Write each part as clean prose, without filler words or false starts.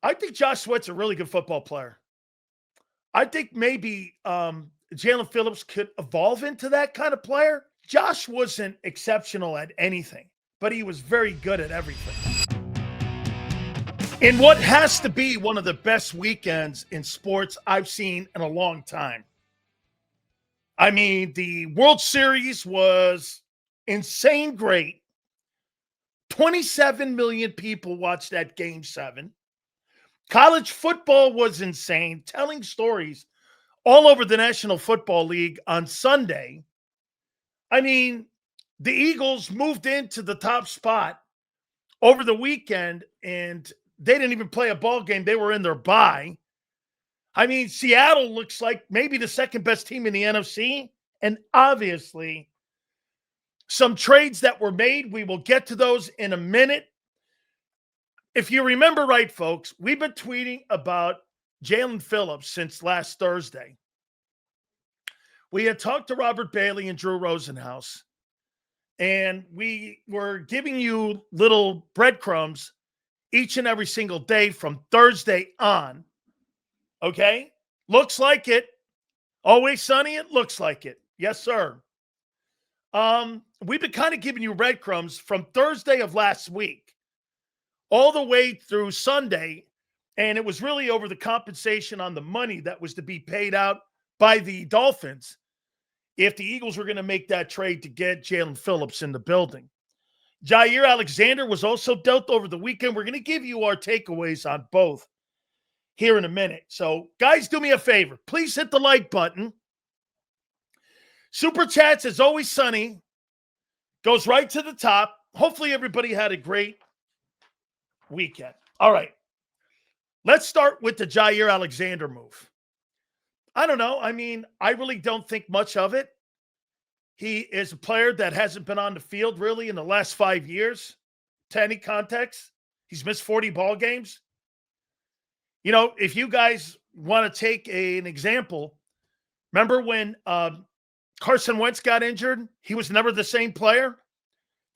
I think Josh Sweat's a really good football player. I think maybe Jalen Phillips could evolve into that kind of player. Josh wasn't exceptional at anything, but he was very good at everything. In what has to be one of the best weekends in sports I've seen in a long time. I mean, the World Series was insane great. 27 million people watched that Game 7. College football was insane, telling stories all over the National Football League on Sunday. I mean, the Eagles moved into the top spot over the weekend, and they didn't even play a ball game. They were in their bye. I mean, Seattle looks like maybe the second best team in the NFC, and obviously some trades that were made. We will get to those in a minute. If you remember right, folks, we've been tweeting about Jaelan Phillips since last Thursday. We had talked to Robert Bailey and Drew Rosenhaus, and we were giving you little breadcrumbs each and every single day from Thursday on. Okay? Looks like it. Always sunny, it looks like it. Yes, sir. We've been kind of giving you breadcrumbs from Thursday of last week all the way through Sunday, and it was really over the compensation on the money that was to be paid out by the Dolphins if the Eagles were going to make that trade to get Jaelan Phillips in the building. Jaire Alexander was also dealt over the weekend. We're going to give you our takeaways on both here in a minute. So, guys, do me a favor. Please hit the like button. Super Chats, as always, sunny. Goes right to the top. Hopefully everybody had a great weekend. All right. Let's start with the Jaire Alexander move. I don't know. I mean, I really don't think much of it. He is a player that hasn't been on the field really in the last 5 years to any context. He's missed 40 ball games. You know, if you guys want to take an example, remember when Carson Wentz got injured? He was never the same player.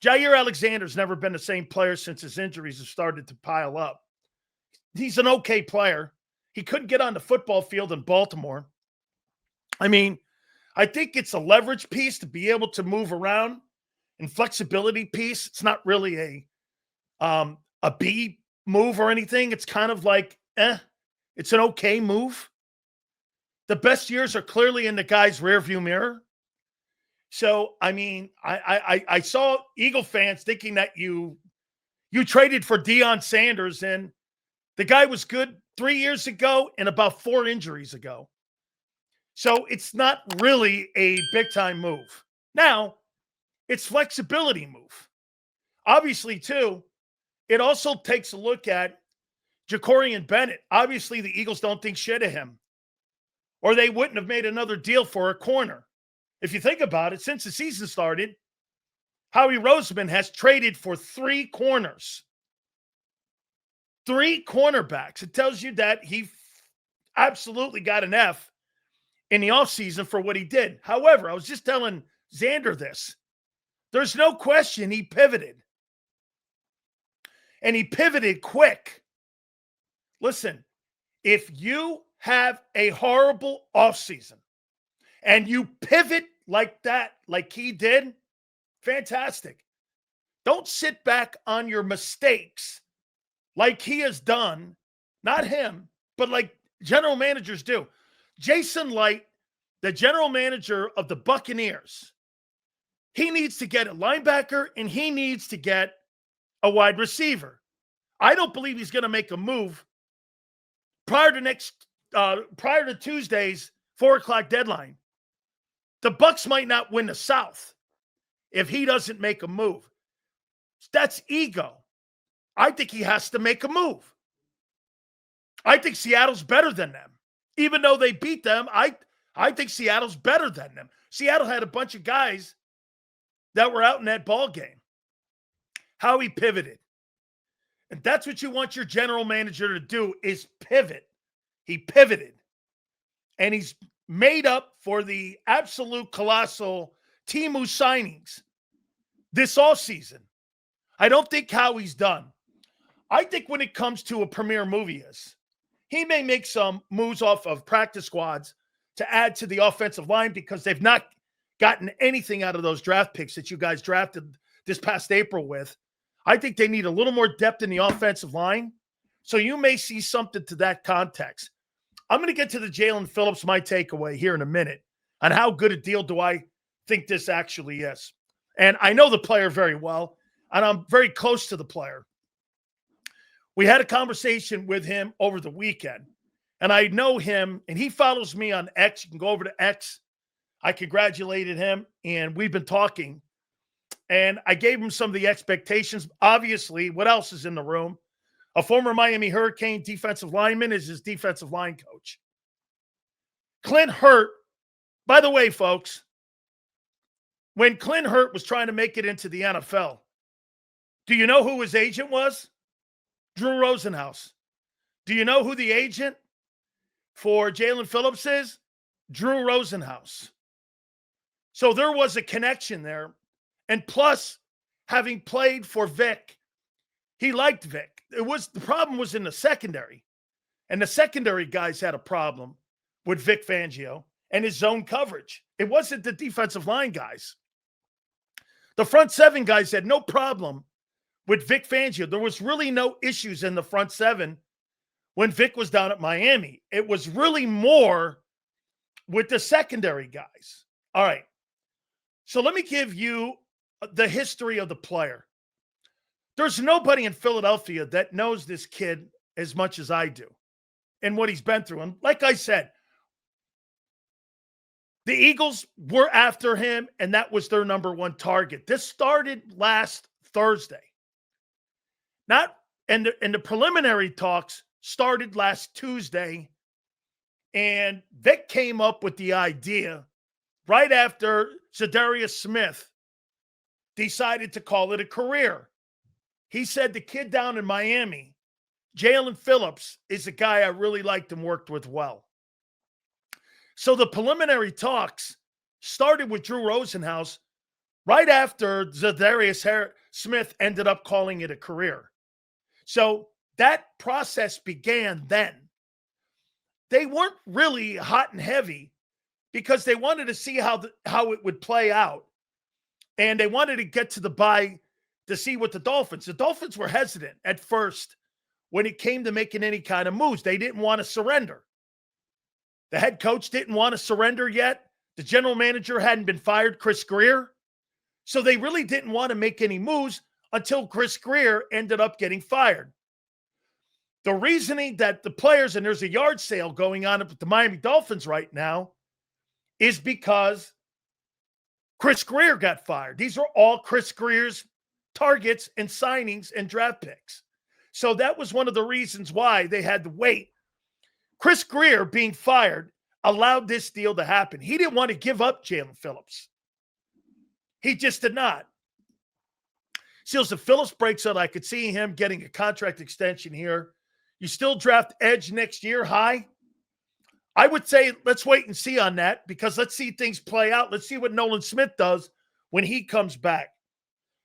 Jaire Alexander's never been the same player since his injuries have started to pile up. He's an okay player. He couldn't get on the football field in Baltimore. I mean, I think it's a leverage piece to be able to move around and flexibility piece. It's not really a B move or anything. It's kind of like, it's an okay move. The best years are clearly in the guy's rearview mirror. So, I mean, I saw Eagle fans thinking that you traded for Deion Sanders, and the guy was good 3 years ago and about 4 injuries ago. So it's not really a big-time move. Now, it's flexibility move. Obviously, too, it also takes a look at Jacorian Bennett. Obviously, the Eagles don't think shit of him, or they wouldn't have made another deal for a corner. If you think about it, since the season started, Howie Roseman has traded for 3 corners. 3 cornerbacks. It tells you that he absolutely got an F in the offseason for what he did. However, I was just telling Xander this. There's no question he pivoted. And he pivoted quick. Listen, if you have a horrible offseason and you pivot like that, like he did, fantastic. Don't sit back on your mistakes like he has done. Not him, but like general managers do. Jason Light, the general manager of the Buccaneers, he needs to get a linebacker and he needs to get a wide receiver. I don't believe he's going to make a move prior to Tuesday's 4:00 deadline. The Bucs might not win the South if he doesn't make a move. That's ego. I think he has to make a move. I think Seattle's better than them. Even though they beat them, I think Seattle's better than them. Seattle had a bunch of guys that were out in that ball game. How he pivoted. And that's what you want your general manager to do, is pivot. He pivoted. And he's made up for the absolute colossal Temu signings this offseason. I don't think Howie's done. I think when it comes to a premier move, he may make some moves off of practice squads to add to the offensive line because they've not gotten anything out of those draft picks that you guys drafted this past April with. I think they need a little more depth in the offensive line. So you may see something to that context. I'm going to get to the Jalen Phillips, my takeaway here in a minute, on how good a deal do I think this actually is. And I know the player very well, and I'm very close to the player. We had a conversation with him over the weekend, and I know him, and he follows me on X. You can go over to X. I congratulated him, and we've been talking, and I gave him some of the expectations. Obviously, what else is in the room? A former Miami Hurricane defensive lineman is his defensive line coach. Clint Hurt, by the way, folks, when Clint Hurt was trying to make it into the NFL, do you know who his agent was? Drew Rosenhaus. Do you know who the agent for Jalen Phillips is? Drew Rosenhaus. So there was a connection there. And plus, having played for Vic, he liked Vic. The problem was in the secondary. And the secondary guys had a problem with Vic Fangio and his zone coverage. It wasn't the defensive line guys. The front seven guys had no problem with Vic Fangio. There was really no issues in the front seven when Vic was down at Miami. It was really more with the secondary guys. All right. So let me give you the history of the player. There's nobody in Philadelphia that knows this kid as much as I do and what he's been through. And like I said, the Eagles were after him, and that was their number one target. This started last Thursday. And the preliminary talks started last Tuesday, and Vic came up with the idea right after Zadarius Smith decided to call it a career. He said the kid down in Miami, Jaelan Phillips, is a guy I really liked and worked with well. So the preliminary talks started with Drew Rosenhaus right after Zadarius Smith ended up calling it a career. So that process began then. They weren't really hot and heavy because they wanted to see how it would play out. And they wanted to get to the bye to see what the Dolphins were hesitant at first when it came to making any kind of moves. They didn't want to surrender. The head coach didn't want to surrender yet. The general manager hadn't been fired, Chris Grier. So they really didn't want to make any moves until Chris Grier ended up getting fired. The reasoning that the players, and there's a yard sale going on with the Miami Dolphins right now, is because Chris Grier got fired. These are all Chris Grier's targets and signings and draft picks. So that was one of the reasons why they had to wait. Chris Grier being fired allowed this deal to happen. He didn't want to give up Jalen Phillips. He just did not. Seals, if Phillips breaks out, I could see him getting a contract extension here. You still draft edge next year high? I would say let's wait and see on that because let's see things play out. Let's see what Nolan Smith does when he comes back.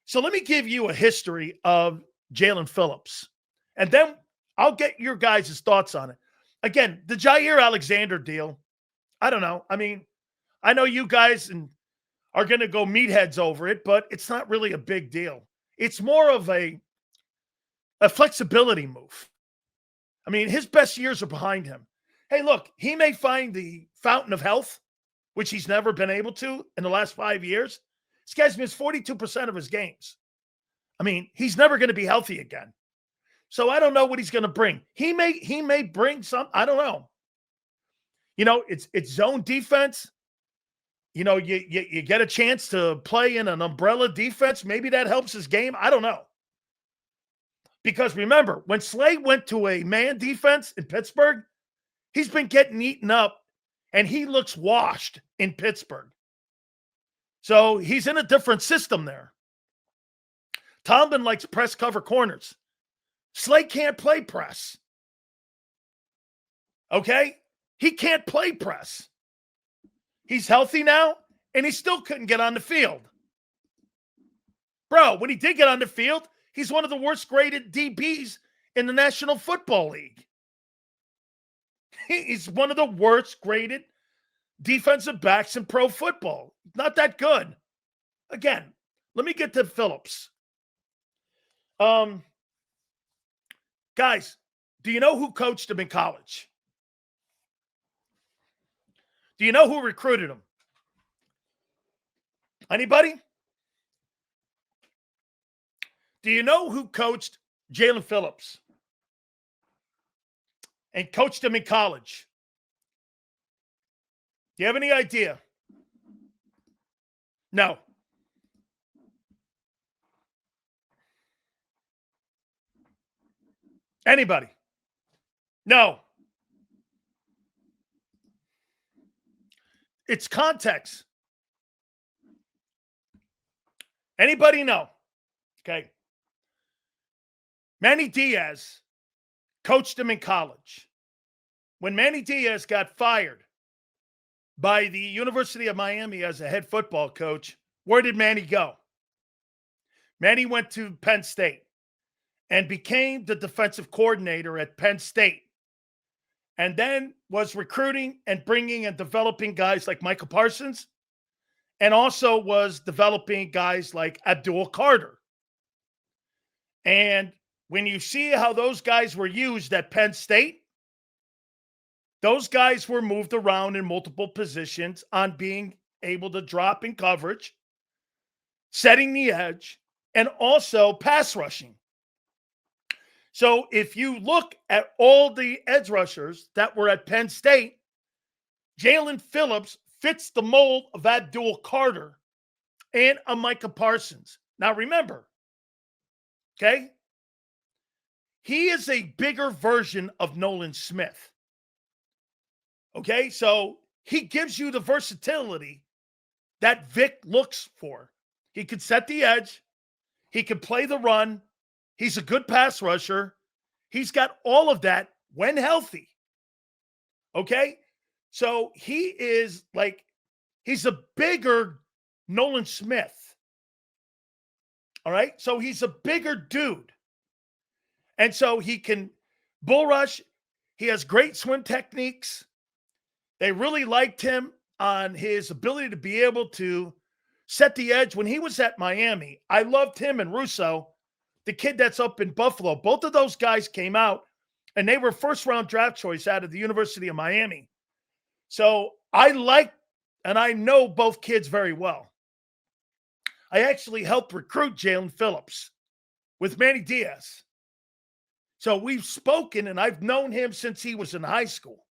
So let me give you a history of Jalen Phillips, and then I'll get your guys' thoughts on it. Again, the Jaire Alexander deal, I don't know. I mean, I know you guys are going to go meatheads over it, but it's not really a big deal. It's more of a flexibility move. I mean, his best years are behind him. Hey, look, he may find the fountain of health, which he's never been able to in the last 5 years. This guy's missed 42% of his games. I mean, he's never going to be healthy again. So I don't know what he's going to bring. He may bring some. I don't know. You know, it's zone defense. You know, you get a chance to play in an umbrella defense. Maybe that helps his game. I don't know. Because remember, when Slay went to a man defense in Pittsburgh, he's been getting eaten up, and he looks washed in Pittsburgh. So he's in a different system there. Tomlin likes press cover corners. Slay can't play press. Okay? He can't play press. He's healthy now, and he still couldn't get on the field. Bro, when he did get on the field, he's one of the worst graded DBs in the National Football League. He's one of the worst graded defensive backs in pro football. Not that good. Again, let me get to Phillips. Guys, do you know who coached him in college? Do you know who recruited him? Anybody? Do you know who coached Jaelan Phillips and coached him in college? Do you have any idea? No. Anybody? No. It's context. Anybody know? Okay. Manny Diaz coached him in college. When Manny Diaz got fired by the University of Miami as a head football coach, where did Manny go? Manny went to Penn State and became the defensive coordinator at Penn State, and then was recruiting and bringing and developing guys like Michael Parsons, and also was developing guys like Abdul Carter. And when you see how those guys were used at Penn State, those guys were moved around in multiple positions on being able to drop in coverage, setting the edge, and also pass rushing. So if you look at all the edge rushers that were at Penn State, Jalen Phillips fits the mold of Abdul Carter and a Micah Parsons. Now remember, okay, he is a bigger version of Nolan Smith. Okay, so he gives you the versatility that Vic looks for. He can set the edge. He can play the run. He's a good pass rusher. He's got all of that when healthy. Okay? So he is like, he's a bigger Nolan Smith. All right? So he's a bigger dude. And so he can bull rush. He has great swim techniques. They really liked him on his ability to be able to set the edge. When he was at Miami, I loved him and Russo, the kid that's up in Buffalo. Both of those guys came out, and they were first-round draft choice out of the University of Miami. So I like, and I know both kids very well. I actually helped recruit Jaelan Phillips with Manny Diaz. So we've spoken, and I've known him since he was in high school.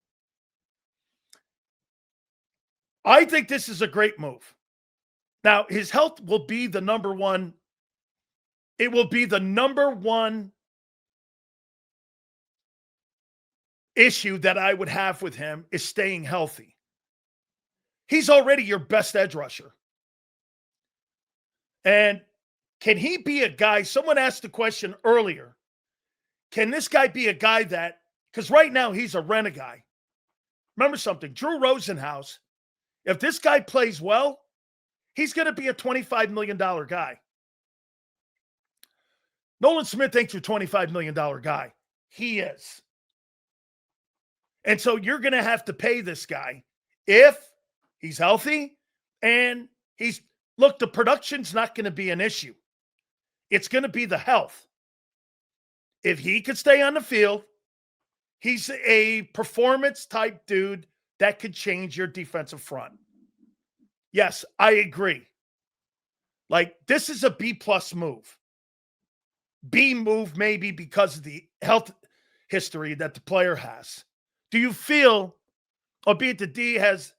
I think this is a great move. Now, his health will be the number one. It will be the number one issue that I would have with him is staying healthy. He's already your best edge rusher. And can he be a guy? Someone asked the question earlier. Can this guy be a guy that, because right now he's a rent-a-guy. Remember something, Drew Rosenhaus, if this guy plays well, he's going to be a $25 million guy. Nolan Smith thinks you're a $25 million guy. He is. And so you're going to have to pay this guy if he's healthy and look, the production's not going to be an issue. It's going to be the health. If he could stay on the field, he's a performance type dude that could change your defensive front. Yes, I agree. Like, this is a B+ move. B move maybe because of the health history that the player has. Do you feel, albeit the D has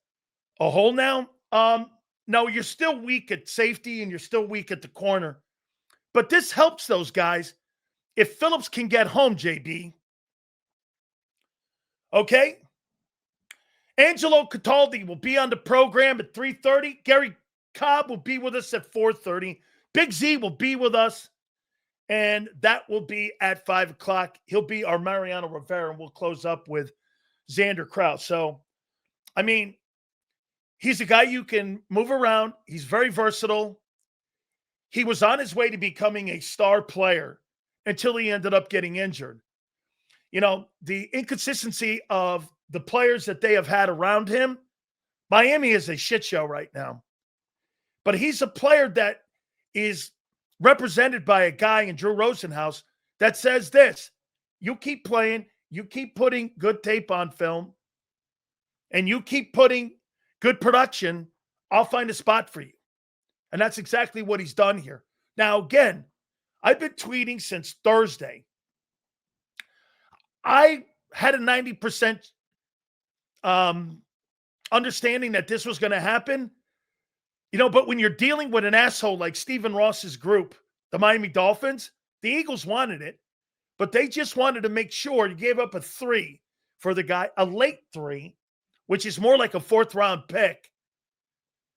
a hole now? No, you're still weak at safety and you're still weak at the corner. But this helps those guys if Phillips can get home, JB. Okay? Angelo Cataldi will be on the program at 3:30. Gary Cobb will be with us at 4:30. Big Z will be with us, and that will be at 5 o'clock. He'll be our Mariano Rivera, and we'll close up with Xander Krause. So, I mean, he's a guy you can move around. He's very versatile. He was on his way to becoming a star player until he ended up getting injured. the inconsistency of the players that they have had around him. Miami is a shit show right now. But he's a player that is represented by a guy in Drew Rosenhaus that says this: you keep playing, you keep putting good tape on film, and you keep putting good production, I'll find a spot for you. And that's exactly what he's done here. Now, again, I've been tweeting since Thursday. I had a 90% understanding that this was going to happen. But when you're dealing with an asshole like Stephen Ross's group, the Miami Dolphins, the Eagles wanted it, but they just wanted to make sure. You gave up a 3 for the guy, a late 3, which is more like a 4th-round pick.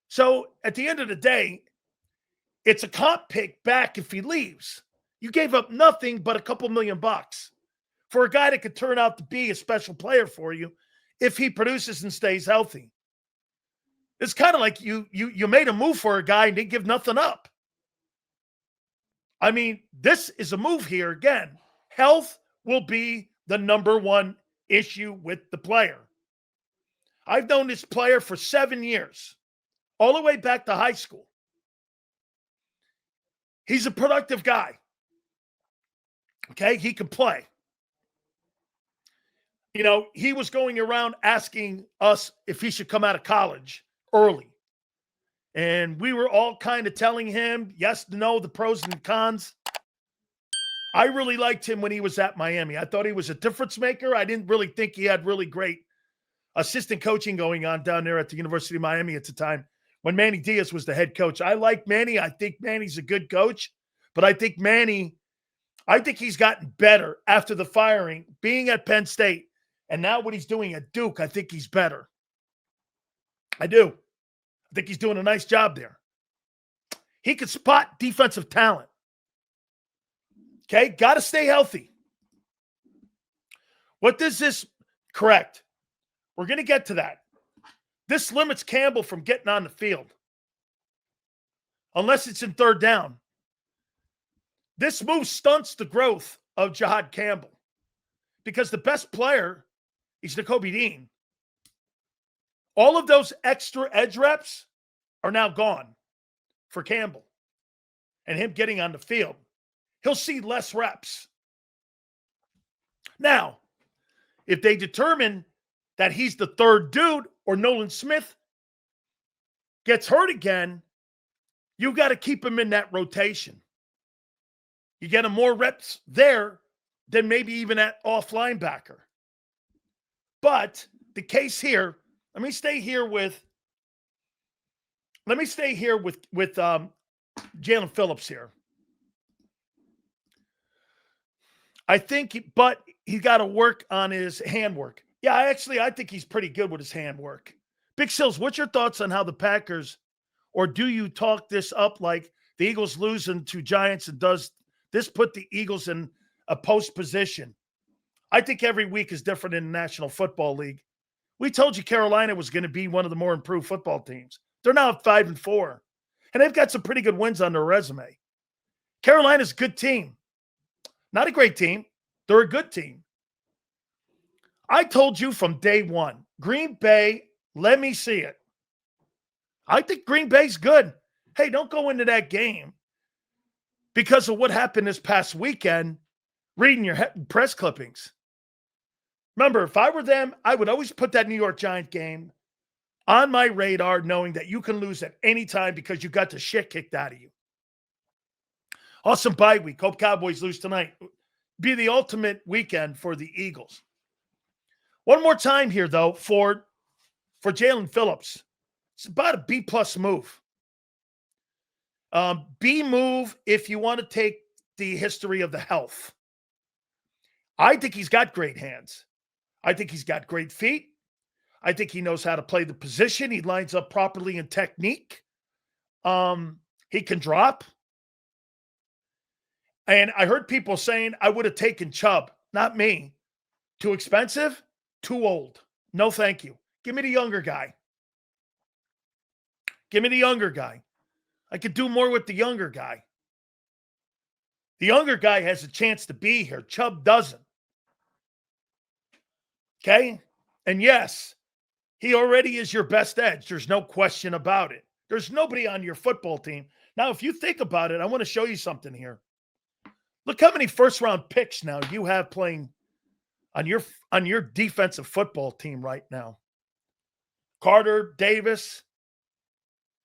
So at the end of the day, it's a comp pick back if he leaves. You gave up nothing but a couple $1 million for a guy that could turn out to be a special player for you if he produces and stays healthy. It's kind of like you made a move for a guy and didn't give nothing up. I mean, this is a move here. Again, health will be the number one issue with the player. I've known this player for 7 years, all the way back to high school. He's a productive guy. Okay, he can play. He was going around asking us if he should come out of college early. And we were all kind of telling him yes, no, the pros and the cons. I really liked him when he was at Miami. I thought he was a difference maker. I didn't really think he had really great assistant coaching going on down there at the University of Miami at the time when Manny Diaz was the head coach. I like Manny. I think Manny's a good coach, but I think he's gotten better after the firing, being at Penn State, and now what he's doing at Duke. I think he's better. I do. I think he's doing a nice job there. He could spot defensive talent. Okay, got to stay healthy. What does this correct? We're going to get to that. This limits Campbell from getting on the field. Unless it's in 3rd down. This move stunts the growth of Jahad Campbell. Because the best player is Nakobe Dean. All of those extra edge reps are now gone for Campbell. And him getting on the field. He'll see less reps. Now, if they determine that he's the 3rd dude or Nolan Smith gets hurt again, you got to keep him in that rotation. You get him more reps there than maybe even at off linebacker. But the case here, let me stay here with Jaelan Phillips here. I think, but he's got to work on his handwork. Yeah, I think he's pretty good with his handwork. Big Sills, what's your thoughts on how the Packers, or do you talk this up like the Eagles losing to Giants, and does this put the Eagles in a post position? I think every week is different in the National Football League. We told you Carolina was going to be one of the more improved football teams. They're now at 5-4, and they've got some pretty good wins on their resume. Carolina's a good team. Not a great team. They're a good team. I told you from day one, Green Bay, let me see it. I think Green Bay's good. Hey, don't go into that game because of what happened this past weekend reading your press clippings. Remember, if I were them, I would always put that New York Giant game on my radar, knowing that you can lose at any time because you got the shit kicked out of you. Awesome bye week. Hope Cowboys lose tonight. Be the ultimate weekend for the Eagles. One more time here, though, for Jaelan Phillips. It's about a B-plus move. B move if you want to take the history of the health. I think he's got great hands. I think he's got great feet. I think he knows how to play the position. He lines up properly in technique. He can drop. And I heard people saying I would have taken Chubb. Not me. Too expensive? Too old. No, thank you. Give me the younger guy. Give me the younger guy. I could do more with the younger guy. The younger guy has a chance to be here. Chubb doesn't. Okay? And yes, he already is your best edge. There's no question about it. There's nobody on your football team. Now, if you think about it, I want to show you something here. Look how many first-round picks now you have playing on your defensive football team right now. Carter, Davis,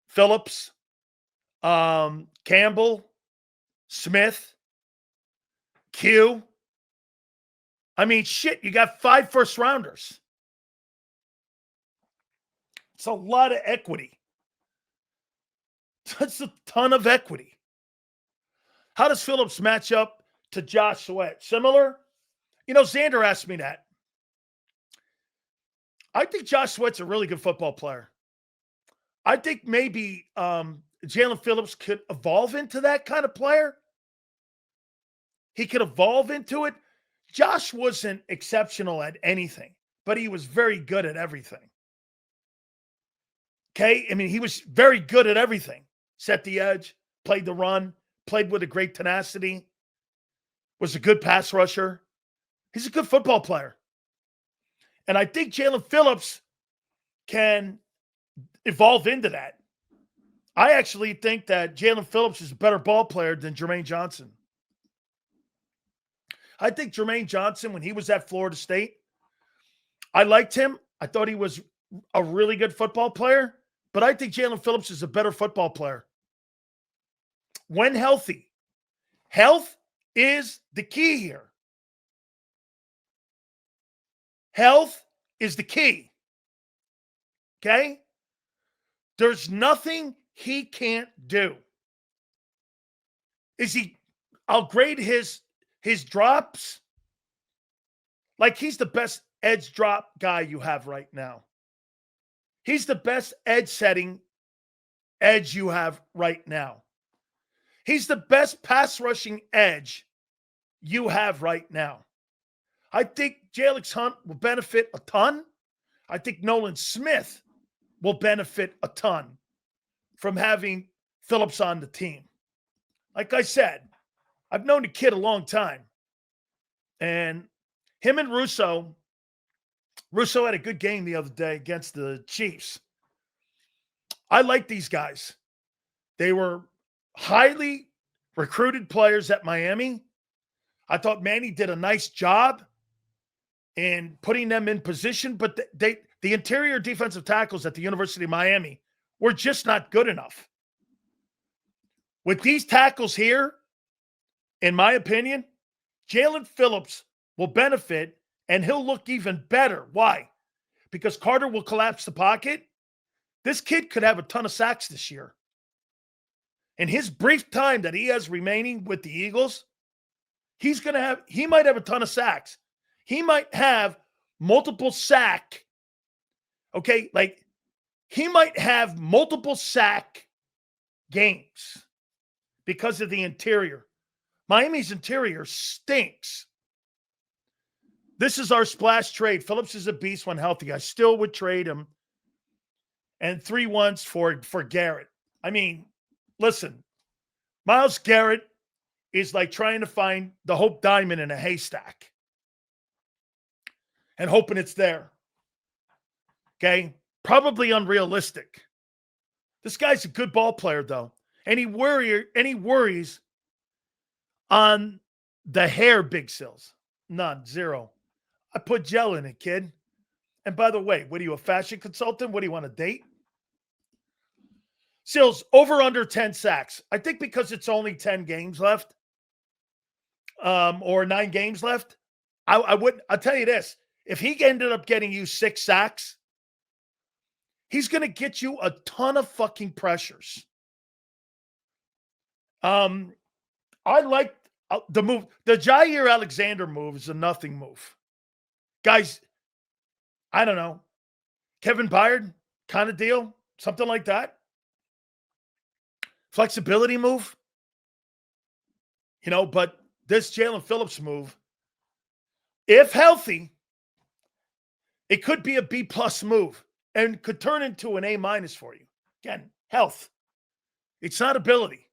Phillips, Campbell, Smith, Q. I mean, shit, you got 5 first-rounders. It's a lot of equity. That's a ton of equity. How does Phillips match up to Josh Sweat? Similar? You know, Xander asked me that. I think Josh Sweat's a really good football player. I think maybe Jaelan Phillips could evolve into that kind of player. He could evolve into it. Josh wasn't exceptional at anything, but he was very good at everything. Okay? I mean, he was very good at everything. Set the edge, played the run, played with a great tenacity, was a good pass rusher. He's a good football player. And I think Jalen Phillips can evolve into that. I actually think that Jalen Phillips is a better ball player than Jermaine Johnson. I think Jermaine Johnson, when he was at Florida State, I liked him. I thought he was a really good football player. But I think Jalen Phillips is a better football player. When healthy. Health is the key here. Health is the key. Okay? There's nothing he can't do. I'll grade his drops like he's the best edge drop guy you have right now. He's the best edge-setting edge you have right now. He's the best pass-rushing edge you have right now. I think Jalix Hunt will benefit a ton. I think Nolan Smith will benefit a ton from having Phillips on the team. Like I said, I've known the kid a long time. And him and Russo had a good game the other day against the Chiefs. I like these guys. They were highly recruited players at Miami. I thought Manny did a nice job in putting them in position, but the interior defensive tackles at the University of Miami were just not good enough. With these tackles here, in my opinion, Jalen Phillips will benefit and he'll look even better. Why? Because Carter will collapse the pocket. This kid could have a ton of sacks this year. In his brief time that he has remaining with the Eagles, he might have a ton of sacks. He might have multiple sack. Okay, like he might have multiple sack games because of the interior. Miami's interior stinks. This is our splash trade. Phillips is a beast when healthy. I still would trade him. And 3-1s for Garrett. I mean, listen, Myles Garrett is like trying to find the Hope Diamond in a haystack and hoping it's there. Okay? Probably unrealistic. This guy's a good ball player, though. Any worries on the hair, Big Sills? None. Zero. I put gel in it, kid. And by the way, what are you, a fashion consultant? What do you want to date? Sills, over under 10 sacks. I think because it's only 10 games left, or 9 games left, I'll tell you this. If he ended up getting you 6 sacks, he's going to get you a ton of fucking pressures. I like the move. The Jaire Alexander move is a nothing move. Guys, I don't know. Kevin Byard kind of deal, something like that. Flexibility move. You know, but this Jalen Phillips move, if healthy, it could be a B+ move and could turn into an A- for you. Again, health. It's not ability.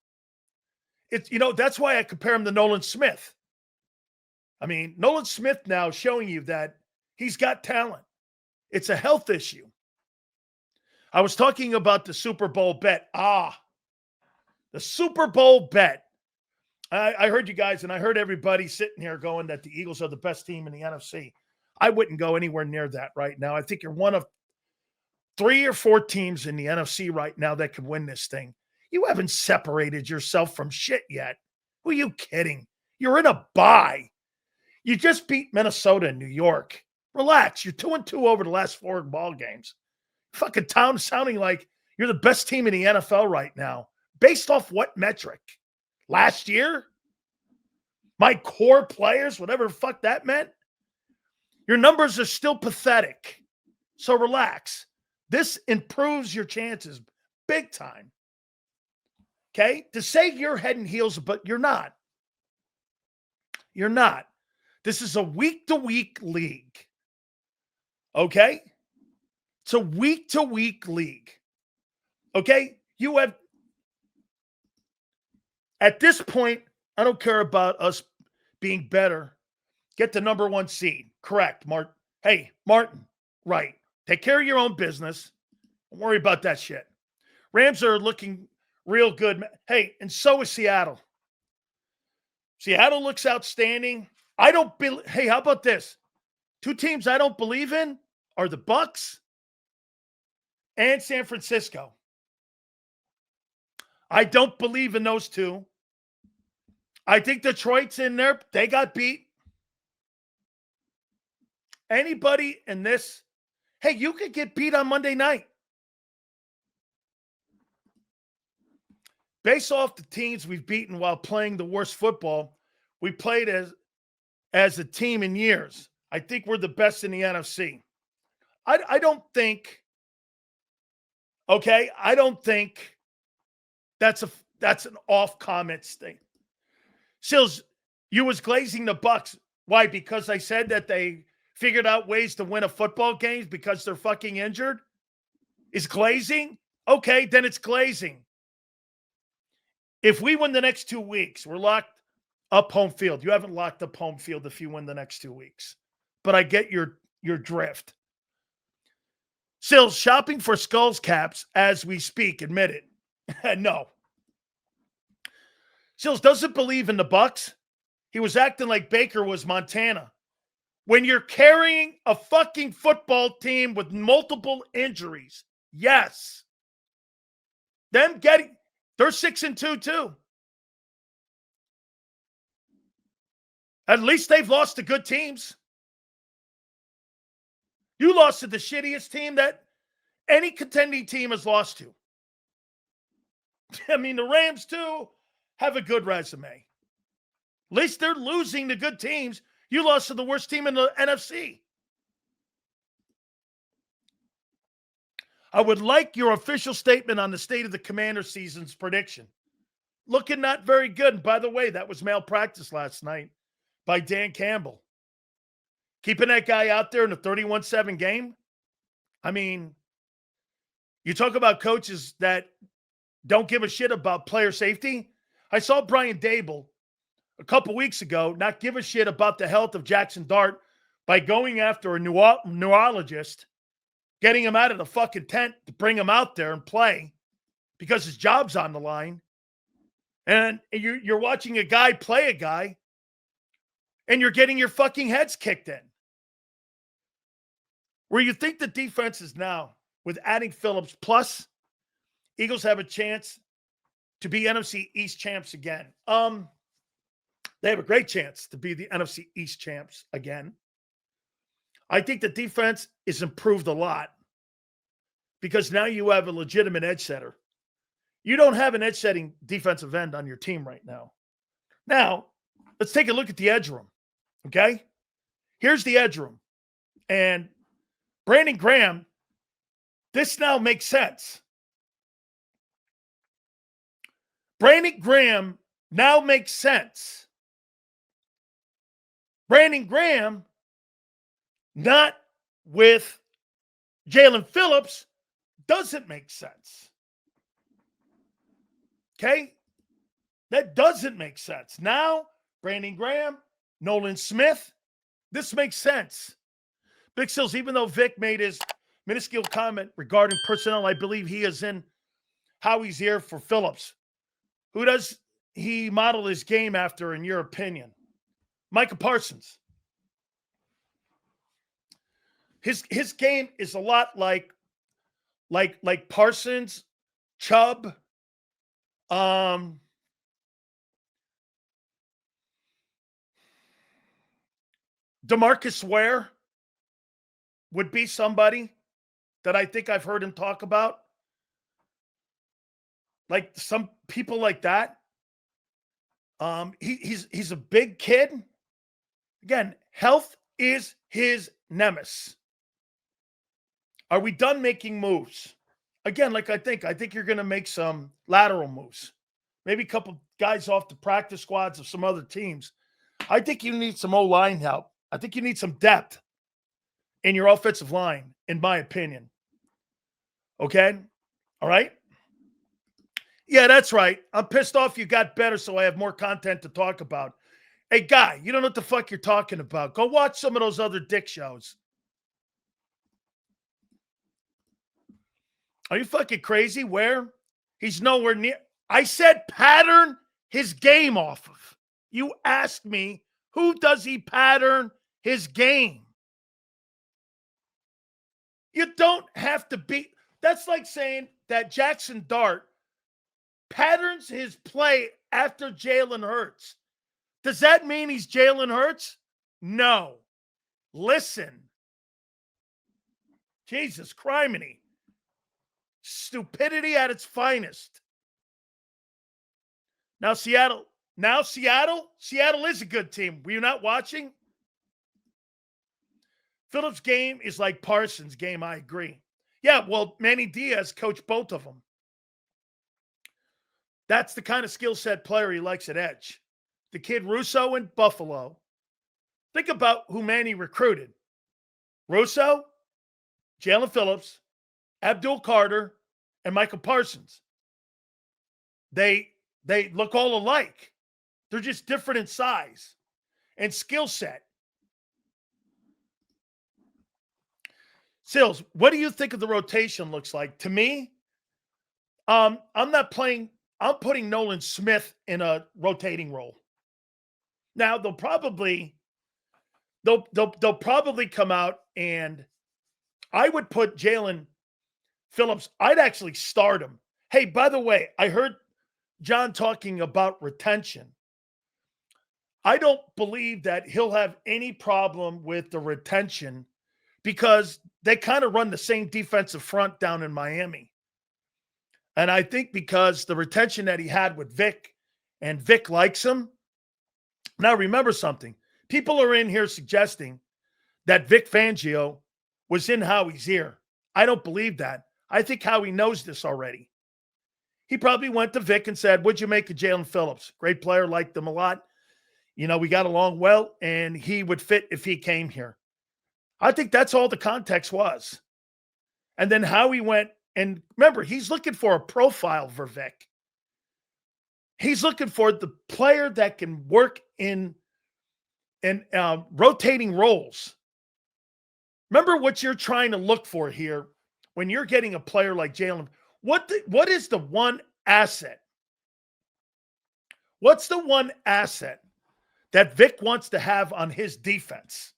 It's, you know, that's why I compare him to Nolan Smith. I mean, Nolan Smith now showing you that He's got talent. It's a health issue. I was talking about the Super Bowl bet. The Super Bowl bet. I heard you guys, and I heard everybody sitting here going that the Eagles are the best team in the NFC. I wouldn't go anywhere near that right now. I think you're one of 3 or 4 teams in the NFC right now that could win this thing. You haven't separated yourself from shit yet. Who are you kidding? You're in a bye. You just beat Minnesota and New York. Relax. You're 2-2 over the last 4 ball games. Fucking town sounding like you're the best team in the NFL right now. Based off what metric? Last year? My core players, whatever the fuck that meant? Your numbers are still pathetic. So relax. This improves your chances big time. Okay? To say you're head and heels, but you're not. You're not. This is a week-to-week league. Okay? It's a week-to-week league. Okay? You have, at this point, I don't care about us being better. Get the number 1 seed. Correct, Martin. Hey, Martin, right. Take care of your own business. Don't worry about that shit. Rams are looking real good. Hey, and so is Seattle. Seattle looks outstanding. Hey, how about this? 2 teams I don't believe in are the Bucs and San Francisco. I don't believe in those 2. I think Detroit's in there. They got beat. Anybody in this, hey, you could get beat on Monday night. Based off the teams we've beaten while playing the worst football, we played as a team in years. I think we're the best in the NFC. I don't think, okay, I don't think that's an off comments thing. Sills, you was glazing the Bucs. Why? Because I said that they figured out ways to win a football game because they're fucking injured? Is glazing? Okay, then it's glazing. If we win the next 2 weeks, we're locked up home field. You haven't locked up home field if you win the next 2 weeks. But I get your drift. Sills, shopping for skulls caps as we speak. Admit it. No. Sills doesn't believe in the Bucs. He was acting like Baker was Montana. When you're carrying a fucking football team with multiple injuries, yes. They're 6-2 too. At least they've lost to good teams. You lost to the shittiest team that any contending team has lost to. I mean, the Rams too have a good resume. At least they're losing to good teams. You lost to the worst team in the NFC. I would like your official statement on the state of the Commander season's prediction. Looking not very good. And by the way, that was malpractice last night by Dan Campbell. Keeping that guy out there in a 31-7 game. I mean, you talk about coaches that don't give a shit about player safety. I saw Brian Dable a couple weeks ago not give a shit about the health of Jackson Dart by going after a neurologist, getting him out of the fucking tent to bring him out there and play because his job's on the line. And you're watching a guy play a guy, and you're getting your fucking heads kicked in. Where you think the defense is now, with adding Phillips, plus Eagles have a chance to be NFC East champs again. They have a great chance to be the NFC East champs again. I think the defense is improved a lot because now you have a legitimate edge setter. You don't have an edge-setting defensive end on your team right now. Now, let's take a look at the edge room, okay? Here's the edge room. And Brandon Graham, this now makes sense. Brandon Graham now makes sense. Brandon Graham, not with Jalen Phillips, doesn't make sense. Okay? That doesn't make sense. Now, Brandon Graham, Nolan Smith, this makes sense. Big Sills, even though Vic made his minuscule comment regarding personnel, I believe he is in Howie's ear for Phillips. Who does he model his game after, in your opinion? Micah Parsons. His game is a lot like Parsons, Chubb, DeMarcus Ware would be somebody that I think I've heard him talk about. Like some people like that. He's a big kid. Again, health is his nemesis. Are we done making moves? Again, I think you're going to make some lateral moves. Maybe a couple guys off the practice squads of some other teams. I think you need some O-line help. I think you need some depth in your offensive line, in my opinion. Okay? All right? Yeah, that's right. I'm pissed off you got better so I have more content to talk about. Hey, guy, you don't know what the fuck you're talking about. Go watch some of those other dick shows. Are you fucking crazy? Where? He's nowhere near. I said pattern his game off of. You asked me, who does he pattern his game? You don't have to be. That's like saying that Jackson Dart patterns his play after Jalen Hurts. Does that mean he's Jalen Hurts? No. Listen. Jesus criminy. Stupidity at its finest. Now Seattle is a good team. Were you not watching? Phillips' game is like Parsons' game, I agree. Yeah, well, Manny Diaz coached both of them. That's the kind of skill set player he likes at edge. The kid Russo in Buffalo. Think about who Manny recruited. Russo, Jaelan Phillips, Abdul Carter, and Michael Parsons. They look all alike. They're just different in size and skill set. Sills, what do you think of the rotation looks like? To me, I'm putting Nolan Smith in a rotating role. Now they'll probably come out, and I would put Jaelan Phillips. I'd actually start him. Hey, by the way, I heard John talking about retention. I don't believe that he'll have any problem with the retention because they kind of run the same defensive front down in Miami. And I think because the retention that he had with Vic, and Vic likes him. Now, remember something. People are in here suggesting that Vic Fangio was in Howie's ear. I don't believe that. I think Howie knows this already. He probably went to Vic and said, what'd you make of Jaelan Phillips? Great player, liked him a lot. You know, we got along well, and he would fit if he came here. I think that's all the context was. And then Howie went, and remember, he's looking for a profile for Vic. He's looking for the player that can work in rotating roles. Remember what you're trying to look for here when you're getting a player like Jalen. What is the one asset? What's the one asset that Vic wants to have on his defense?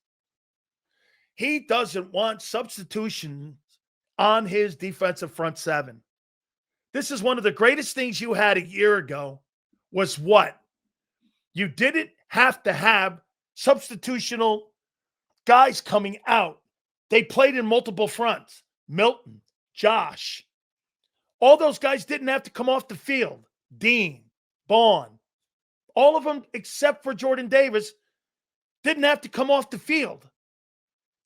He doesn't want substitutions on his defensive front seven. This is one of the greatest things you had a year ago was what? You didn't have to have substitutional guys coming out. They played in multiple fronts. Milton, Josh. All those guys didn't have to come off the field. Dean, Bond. All of them, except for Jordan Davis, didn't have to come off the field.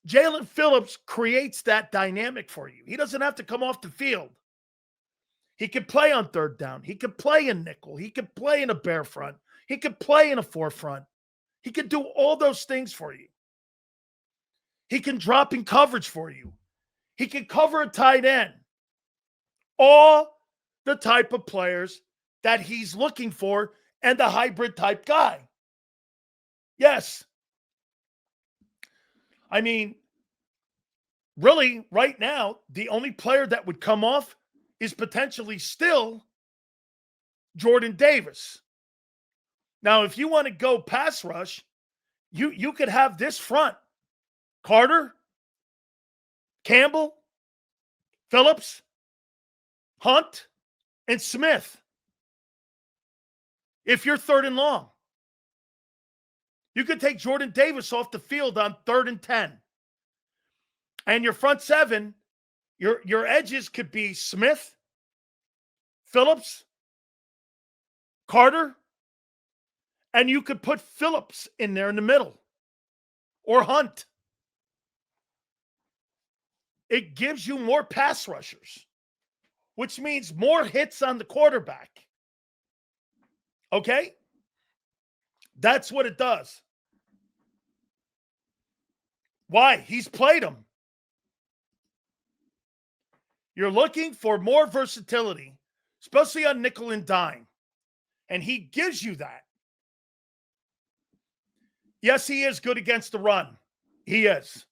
Jalen Phillips creates that dynamic for you. He doesn't have to come off the field. He can play on third down. He can play in nickel. He can play in a bear front. He can play in a forefront. He can do all those things for you. He can drop in coverage for you. He can cover a tight end. All the type of players that he's looking for and the hybrid type guy. Yes. I mean, really, right now, the only player that would come off is potentially still Jordan Davis. Now, if you want to go pass rush, you could have this front. Carter, Campbell, Phillips, Hunt, and Smith. If you're third and long, you could take Jordan Davis off the field on 3rd and 10. And your front seven, your edges could be Smith, Phillips, Carter, and you could put Phillips in there in the middle, or Hunt. It gives you more pass rushers, which means more hits on the quarterback. Okay? That's what it does. Why? He's played them. You're looking for more versatility, especially on nickel and dime. And he gives you that. Yes, he is good against the run. He is.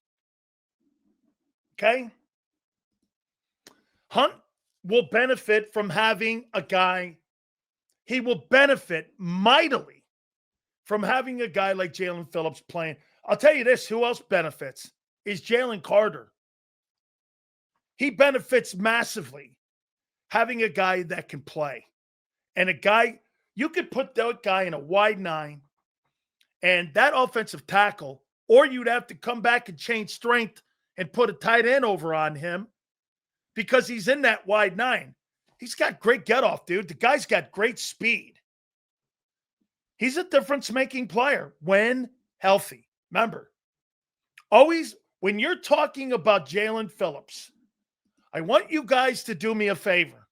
Okay? Hunt will benefit from having a guy. He will benefit mightily from having a guy like Jalen Phillips playing. I'll tell you this, who else benefits is Jalen Carter. He benefits massively having a guy that can play. And a guy, you could put that guy in a wide 9 and that offensive tackle, or you'd have to come back and change strength and put a tight end over on him because he's in that wide 9. He's got great get-off, dude. The guy's got great speed. He's a difference-making player when healthy. Remember, always when you're talking about Jalen Phillips, I want you guys to do me a favor,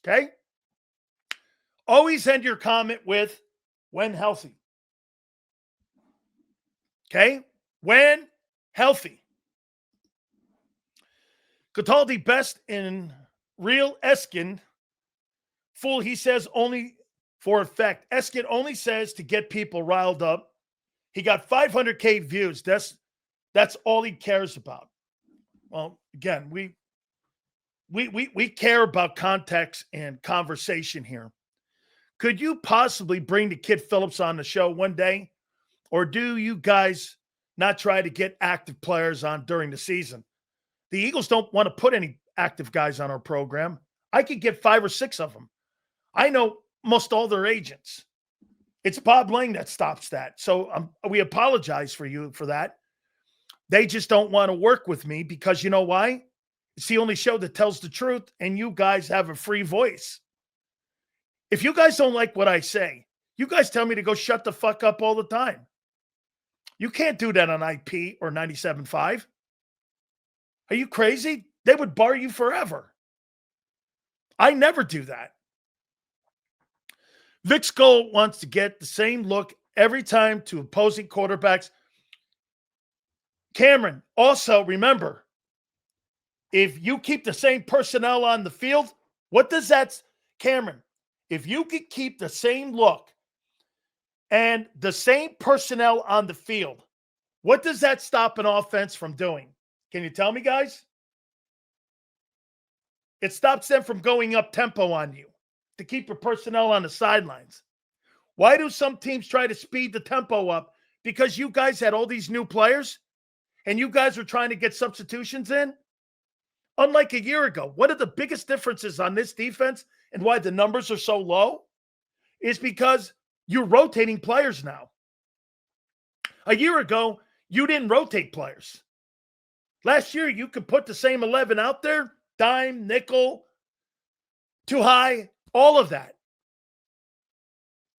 okay? Always end your comment with when healthy. Okay? When healthy. Cataldi best in real Eskin. Fool, he says only for effect. Eskin only says to get people riled up. He got 500K views. That's all he cares about. Well, again, we care about context and conversation here. Could you possibly bring the kid Phillips on the show one day? Or do you guys not try to get active players on during the season? The Eagles don't want to put any active guys on our program. I could get 5 or 6 of them. I know most all their agents. It's Bob Lang that stops that. So we apologize for you for that. They just don't want to work with me because you know why? It's the only show that tells the truth, and you guys have a free voice. If you guys don't like what I say, you guys tell me to go shut the fuck up all the time. You can't do that on IP or 97.5. Are you crazy? They would bar you forever. I never do that. Vic Skull wants to get the same look every time to opposing quarterbacks. Cameron, also remember, if you keep the same personnel on the field, what does that, Cameron, if you could keep the same look and the same personnel on the field, what does that stop an offense from doing? Can you tell me, guys? It stops them from going up tempo on you to keep your personnel on the sidelines. Why do some teams try to speed the tempo up? Because you guys had all these new players and you guys were trying to get substitutions in? Unlike a year ago, one of the biggest differences on this defense and why the numbers are so low is because you're rotating players now. A year ago, you didn't rotate players. Last year, you could put the same 11 out there, dime, nickel, too high, all of that.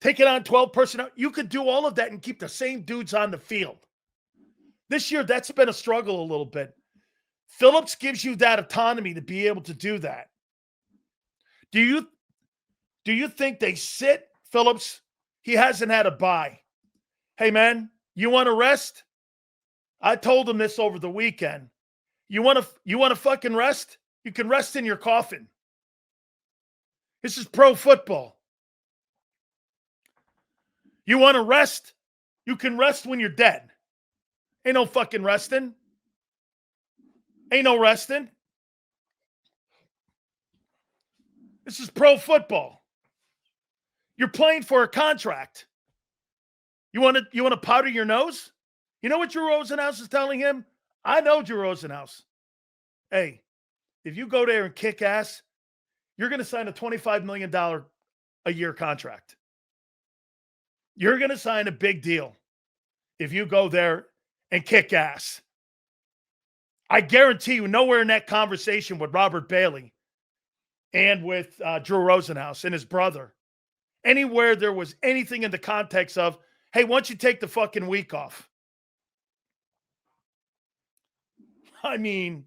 Take it on 12 personnel. You could do all of that and keep the same dudes on the field. This year, that's been a struggle a little bit. Phillips gives you that autonomy to be able to do that. Do you think they sit Phillips? He hasn't had a bye. Hey, man, you want to rest? I told him this over the weekend. You want to fucking rest? You can rest in your coffin. This is pro football. You want to rest? You can rest when you're dead. Ain't no fucking resting. Ain't no resting. This is pro football. You're playing for a contract. You want to powder your nose? You know what Drew Rosenhaus is telling him? I know Drew Rosenhaus. Hey, if you go there and kick ass, you're going to sign a $25 million a year contract. You're going to sign a big deal if you go there and kick ass. I guarantee you, nowhere in that conversation with Robert Bailey and with Drew Rosenhaus and his brother, anywhere there was anything in the context of, hey, why don't you take the fucking week off? I mean,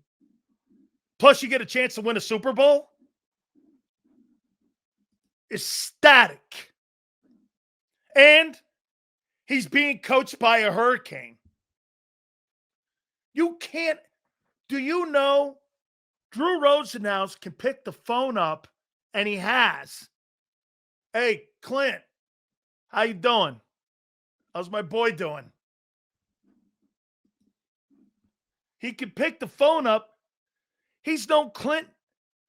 plus you get a chance to win a Super Bowl? Ecstatic. And he's being coached by a hurricane. You can't. Do you know Drew Rosenhaus can pick the phone up, and he has. Hey, Clint, how you doing? How's my boy doing? He can pick the phone up. He's known Clint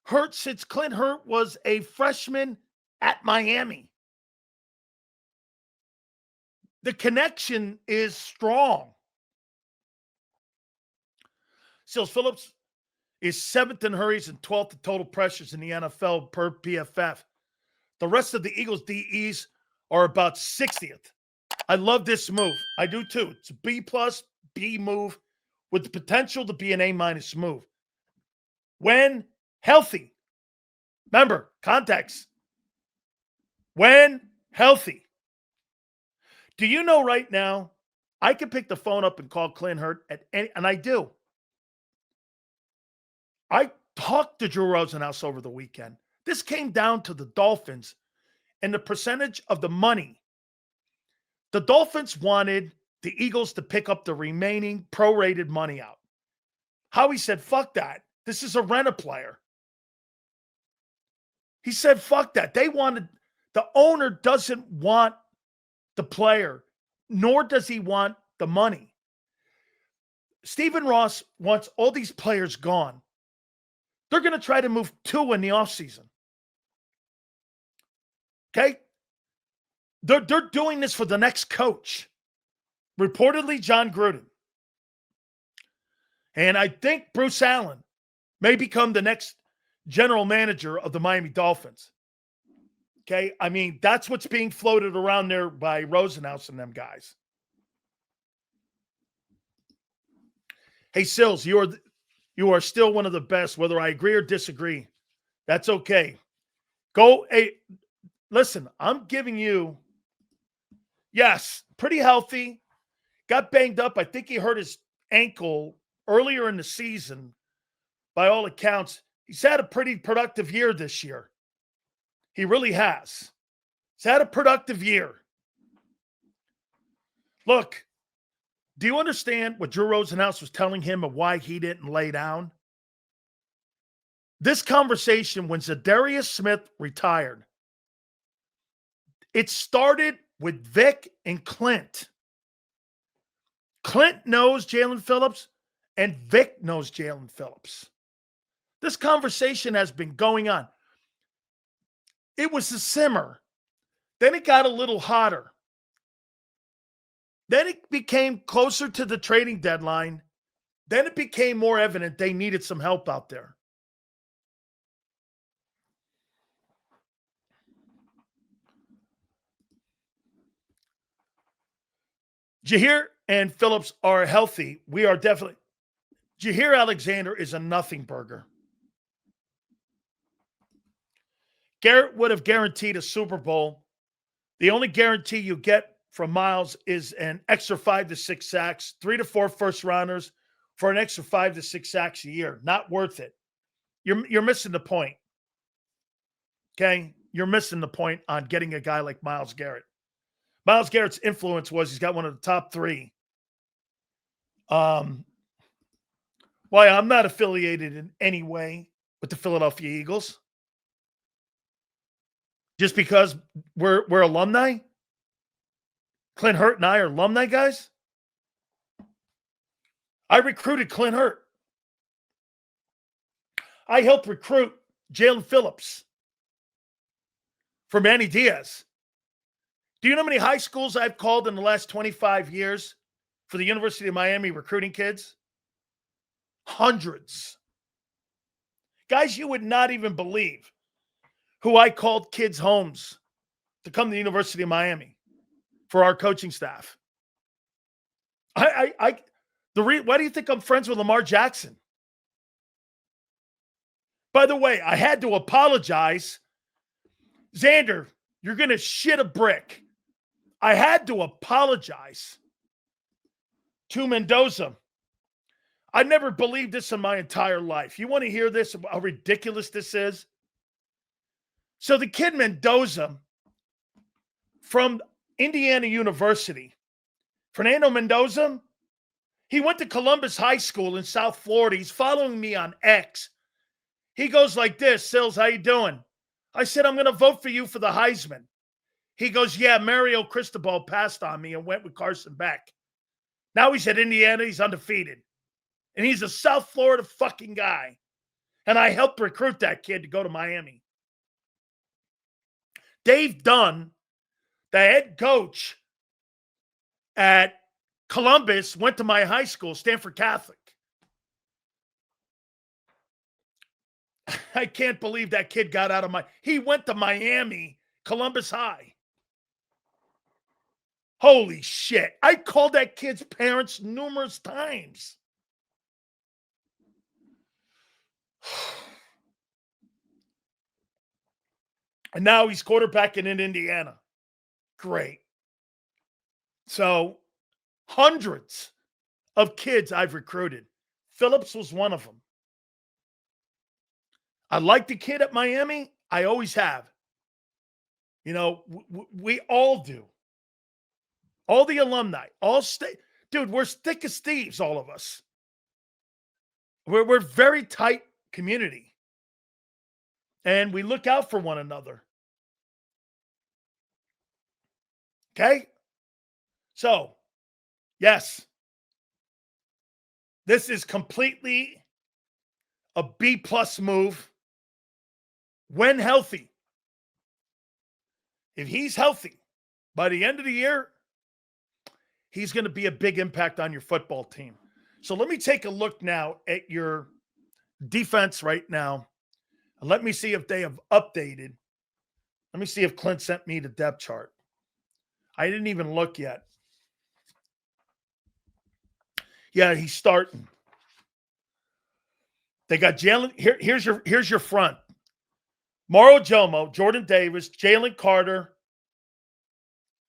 Hurts since Clint Hurt was a freshman at Miami. The connection is strong. Jaelan Phillips is 7th in hurries and 12th in total pressures in the NFL per PFF. The rest of the Eagles' DEs are about 60th. I love this move. I do too. It's a B+, B move with the potential to be an A- move. When healthy. Remember, context. When healthy. Do you know right now, I can pick the phone up and call Clint Hurt at any, and I do. I talked to Drew Rosenhaus over the weekend. This came down to the Dolphins and the percentage of the money. The Dolphins wanted the Eagles to pick up the remaining prorated money out. Howie said, fuck that. This is a rent-a-player. He said, fuck that. They wanted, the owner doesn't want the player, nor does he want the money. Stephen Ross wants all these players gone. They're going to try to move 2 in the offseason. Okay? They're doing this for the next coach. Reportedly, John Gruden. And I think Bruce Allen may become the next general manager of the Miami Dolphins. Okay? I mean, that's what's being floated around there by Rosenhaus and them guys. Hey, Sills, you are still one of the best, whether I agree or disagree. That's okay. Hey, listen, I'm giving you, yes, pretty healthy. Got banged up. I think he hurt his ankle earlier in the season. By all accounts, he's had a pretty productive year this year. He really has. He's had a productive year. Look, do you understand what Drew Rosenhaus was telling him of why he didn't lay down? This conversation, when Zadarius Smith retired, it started with Vic and Clint. Clint knows Jalen Phillips, and Vic knows Jalen Phillips. This conversation has been going on. It was a simmer. Then it got a little hotter. Then it became closer to the trading deadline. Then it became more evident they needed some help out there. Jaire and Phillips are healthy. We are definitely. Jaire Alexander is a nothing burger. Garrett would have guaranteed a Super Bowl. The only guarantee you get from Miles is an extra 5 to 6 sacks, 3 to 4 first rounders for an extra 5 to 6 sacks a year. Not worth it. You're missing the point. Okay? You're missing the point on getting a guy like Myles Garrett. Myles Garrett's influence was he's got one of the top 3. Why I'm not affiliated in any way with the Philadelphia Eagles. Just because we're alumni? Clint Hurt and I are alumni guys? I recruited Clint Hurt. I helped recruit Jalen Phillips for Manny Diaz. Do you know how many high schools I've called in the last 25 years for the University of Miami recruiting kids? Hundreds. Guys, you would not even believe who I called kids' homes to come to the University of Miami for our coaching staff. Why do you think I'm friends with Lamar Jackson? By the way, I had to apologize. Xander, you're going to shit a brick. I had to apologize to Mendoza. I never believed this in my entire life. You want to hear this, how ridiculous this is? So the kid Mendoza from Indiana University, Fernando Mendoza, he went to Columbus High School in South Florida. He's following me on X. He goes like this, Sills, how you doing? I said, I'm going to vote for you for the Heisman. He goes, yeah, Mario Cristobal passed on me and went with Carson Beck. Now he's at Indiana. He's undefeated. And he's a South Florida fucking guy. And I helped recruit that kid to go to Miami. Dave Dunn, the head coach at Columbus, went to my high school, Stanford Catholic. I can't believe that kid got out of he went to Miami, Columbus High. Holy shit. I called that kid's parents numerous times. And now he's quarterbacking in Indiana. Great. So, hundreds of kids I've recruited. Phillips was one of them. I like the kid at Miami. I always have. You know, we all do. All the alumni, all dude, we're thick as thieves, all of us. We're very tight community. And we look out for one another. Okay? So, yes. This is completely a B+ move when healthy. If he's healthy by the end of the year, he's going to be a big impact on your football team. So let me take a look now at your defense right now. And let me see if they have updated. Let me see if Clint sent me the depth chart. I didn't even look yet. Yeah, he's starting. They got Jalen. Here's your front. Mauro Jomo, Jordan Davis, Jalen Carter,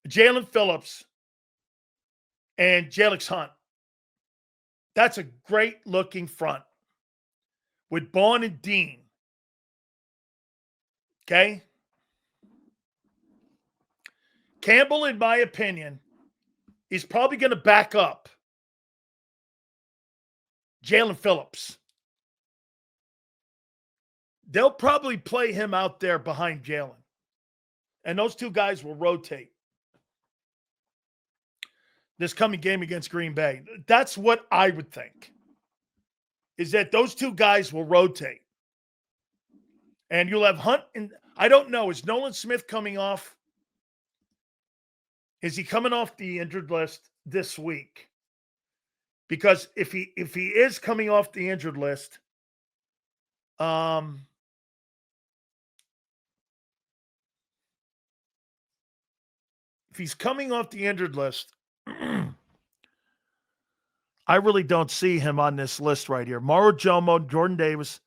Jalen Phillips, and Jalix Hunt. That's a great-looking front with Bond and Dean. Okay? Campbell, in my opinion, is probably going to back up Jalen Phillips. They'll probably play him out there behind Jalen. And those two guys will rotate this coming game against Green Bay. That's what I would think, is that those two guys will rotate. And you'll have Hunt and I don't know, is Nolan Smith coming off? Is he coming off the injured list this week? Because if he is coming off the injured list, if he's coming off the injured list, I really don't see him on this list right here. Mauro Jomo, Jordan Davis.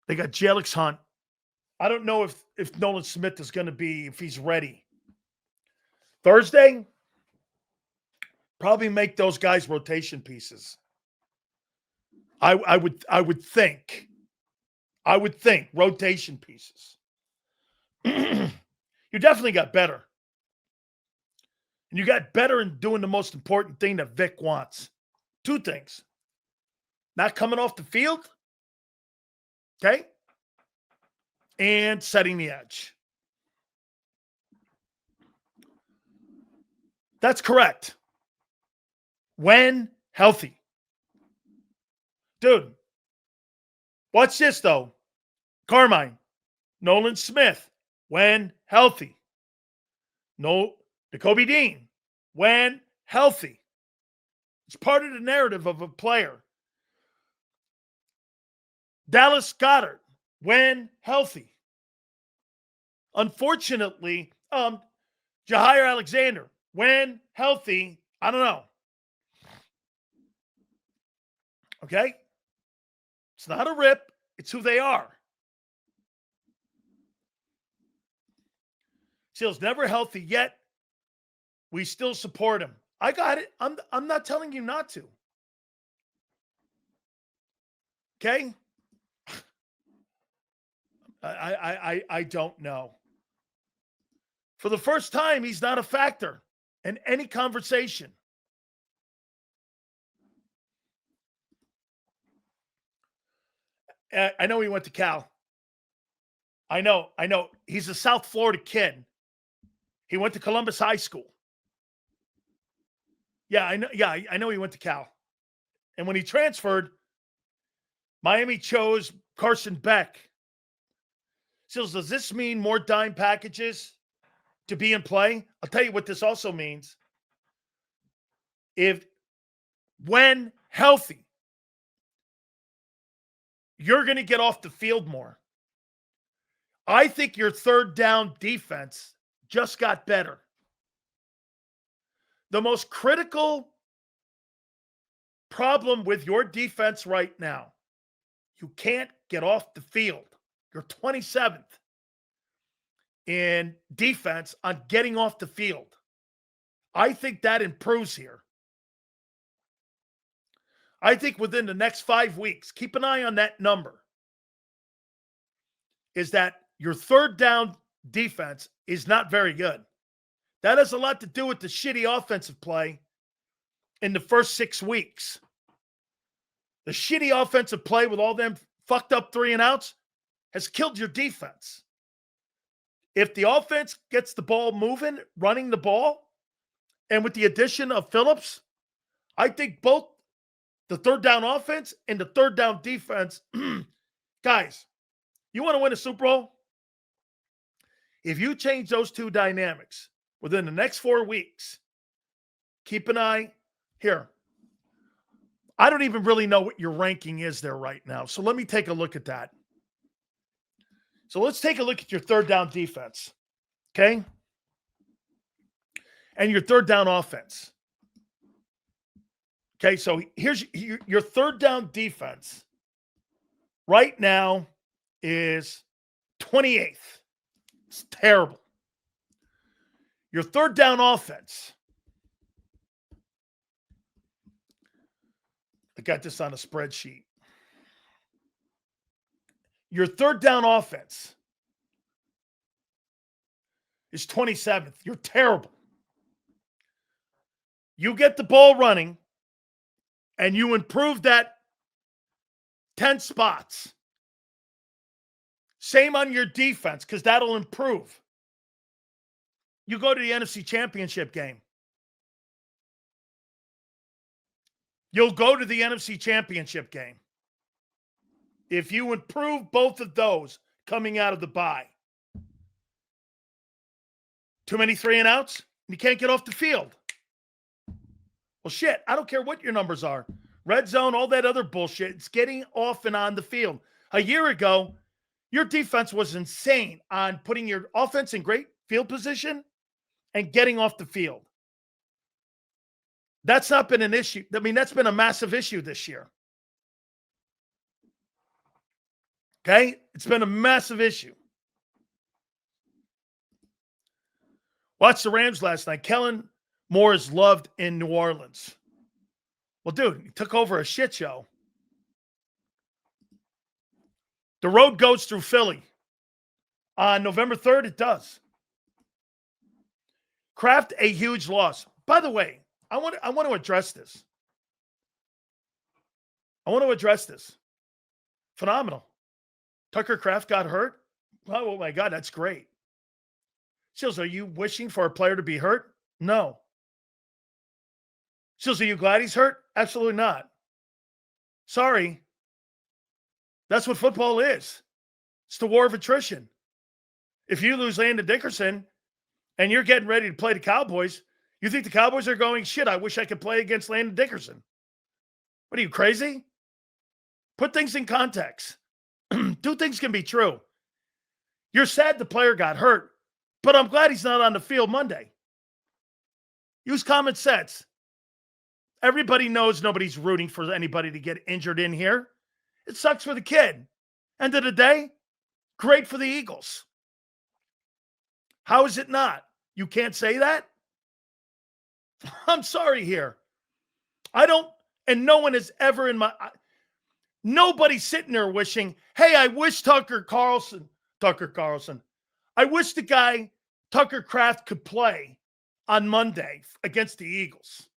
They got Jalix Hunt. I don't know if Nolan Smith is going to be, if he's ready. Thursday, probably make those guys rotation pieces. I would think rotation pieces. You definitely got better. And you got better in doing the most important thing that Vic wants. Two things. Not coming off the field. Okay? And setting the edge. That's correct. When healthy. Dude, watch this, though. Carmine, Nolan Smith, when healthy. No, Jacoby Dean, when healthy. It's part of the narrative of a player. Dallas Goedert, when healthy. Unfortunately, Jaire Alexander, when healthy, I don't know. Okay? It's not a rip. It's who they are. Seal's never healthy yet. We still support him. I got it. I'm not telling you not to. Okay? I don't know. For the first time, he's not a factor in any conversation. I know he went to Cal. I know. He's a South Florida kid. He went to Columbus High School. Yeah, I know. Yeah, I know he went to Cal. And when he transferred, Miami chose Carson Beck. Seals, does this mean more dime packages to be in play? I'll tell you what this also means. When healthy, you're going to get off the field more. I think your third down defense just got better. The most critical problem with your defense right now, you can't get off the field. You're 27th in defense on getting off the field. I think that improves here. I think within the next 5 weeks, keep an eye on that number, is that your third down defense is not very good. That has a lot to do with the shitty offensive play in the first 6 weeks. The shitty offensive play with all them fucked up 3-and-outs has killed your defense. If the offense gets the ball moving, running the ball, and with the addition of Phillips, I think both the third down offense and the third down defense, guys, you want to win a Super Bowl? If you change those two dynamics within the next 4 weeks, keep an eye here. I don't even really know what your ranking is there right now. So let me take a look at that. So let's take a look at your third down defense, okay? And your third down offense. Okay, so here's your third down defense right now is 28th. It's terrible. Your third down offense, I got this on a spreadsheet. Your third down offense is 27th. You're terrible. You get the ball running and you improve that 10 spots. Same on your defense, because that'll improve. You go to the NFC Championship game. You'll go to the NFC Championship game. If you improve both of those coming out of the bye. Too many 3-and-outs? You can't get off the field. Well, shit, I don't care what your numbers are. Red zone, all that other bullshit. It's getting off and on the field. A year ago, your defense was insane on putting your offense in great field position and getting off the field. That's not been an issue. I mean, that's been a massive issue this year. Okay? It's been a massive issue. Watched the Rams last night. Kellen Moore is loved in New Orleans. Well, dude, he took over a shit show. The road goes through Philly. On November 3rd, it does. Kraft, a huge loss. By the way, I want to address this. Phenomenal. Tucker Kraft got hurt. Oh my God, that's great. Sills, are you wishing for a player to be hurt? No. Sills, are you glad he's hurt? Absolutely not. Sorry, That's what football is. It's the war of attrition. If you lose Landon Dickerson and you're getting ready to play the Cowboys, you think the Cowboys are going, shit, I wish I could play against Landon Dickerson. What are you, crazy? Put things in context. Two things can be true. You're sad the player got hurt, but I'm glad he's not on the field Monday. Use common sense. Everybody knows nobody's rooting for anybody to get injured in here. It sucks for the kid. End of the day, great for the Eagles. How is it not? You can't say that? I'm sorry here. I don't, and no one is ever in my, nobody's sitting there wishing, hey, I wish Tucker Carlson, I wish the guy Tucker Kraft could play on Monday against the Eagles.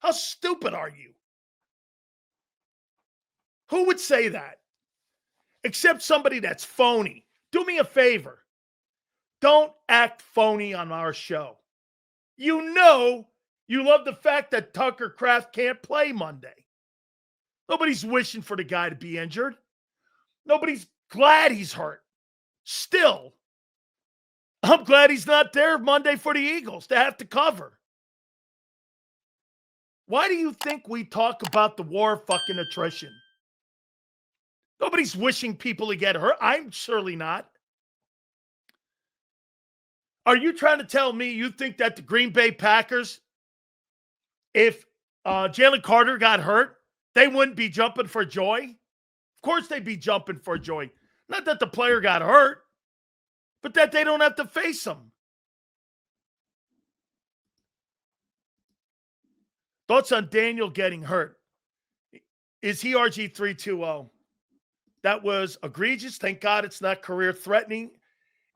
How stupid are you? Who would say that? Except somebody that's phony. Do me a favor. Don't act phony on our show. You know you love the fact that Tucker Kraft can't play Monday. Nobody's wishing for the guy to be injured. Nobody's glad he's hurt. Still, I'm glad he's not there Monday for the Eagles to have to cover. Why do you think we talk about the war of fucking attrition? Nobody's wishing people to get hurt. I'm surely not. Are you trying to tell me you think that the Green Bay Packers, if Jalen Carter got hurt, they wouldn't be jumping for joy? Of course they'd be jumping for joy. Not that the player got hurt, but that they don't have to face him. Thoughts on Daniel getting hurt? Is he RG320? That was egregious. Thank God it's not career-threatening.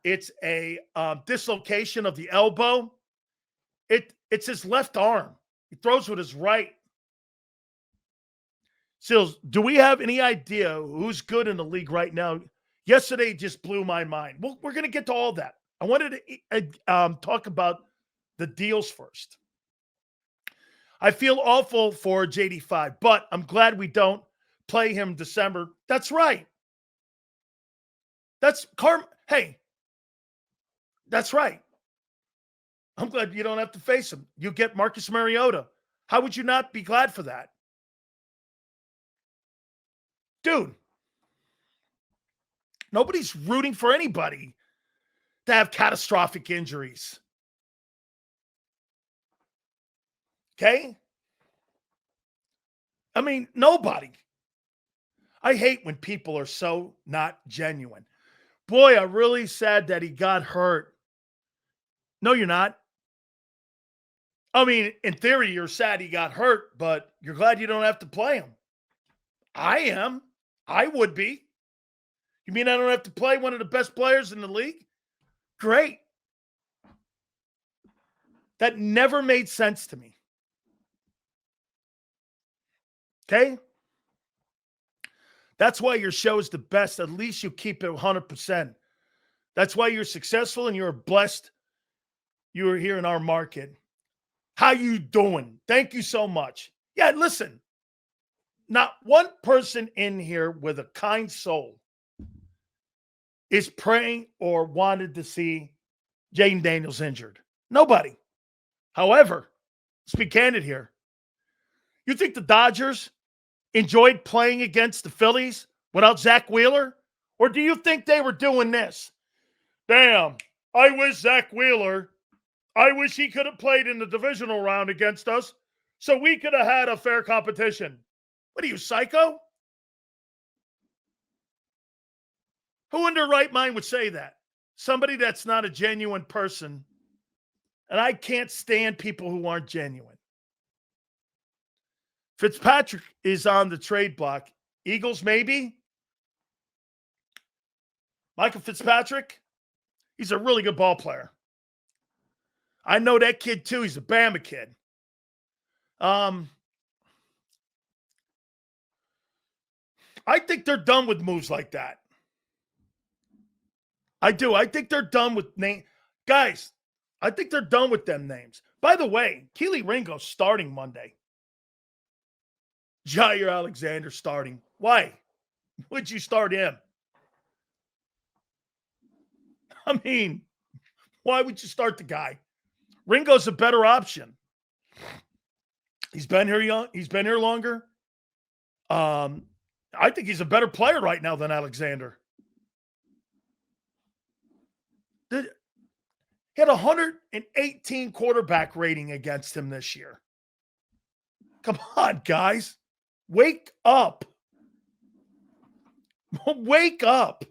It's a dislocation of the elbow. It's his left arm. He throws with his right. Sills, do we have any idea who's good in the league right now? Yesterday just blew my mind. Well, we're going to get to all that. I wanted to talk about the deals first. I feel awful for JD5, but I'm glad we don't play him December. That's right. Hey, that's right. I'm glad you don't have to face him. You get Marcus Mariota. How would you not be glad for that? Dude, nobody's rooting for anybody to have catastrophic injuries. Okay? I mean, nobody. I hate when people are so not genuine. Boy, I'm really sad that he got hurt. No, you're not. I mean, in theory, you're sad he got hurt, but you're glad you don't have to play him. I am. I would be. You mean I don't have to play one of the best players in the league? Great. That never made sense to me. Okay? That's why your show is the best. At least you keep it 100%. That's why you're successful and you're blessed. You are here in our market. How you doing? Thank you so much. Yeah, listen. Not one person in here with a kind soul is praying or wanted to see Jaden Daniels injured. Nobody. However, let's be candid here. You think the Dodgers enjoyed playing against the Phillies without Zach Wheeler? Or do you think they were doing this? Damn, I wish Zach Wheeler, I wish he could have played in the divisional round against us so we could have had a fair competition. What are you, psycho? Who in their right mind would say that? Somebody that's not a genuine person. And I can't stand people who aren't genuine. Fitzpatrick is on the trade block. Eagles, maybe. Michael Fitzpatrick, he's a really good ball player. I know that kid too. He's a Bama kid. I think they're done with moves like that. I do. I think they're done with name. Guys, I think they're done with them names. By the way, Keely Ringo's starting Monday. Jaire Alexander starting. Why? would you start him? I mean, why would you start the guy? Ringo's a better option. He's been here young. He's been here longer. I think he's a better player right now than Alexander. He had 118 quarterback rating against him this year. Come on, guys. Wake up. Wake up.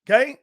Okay?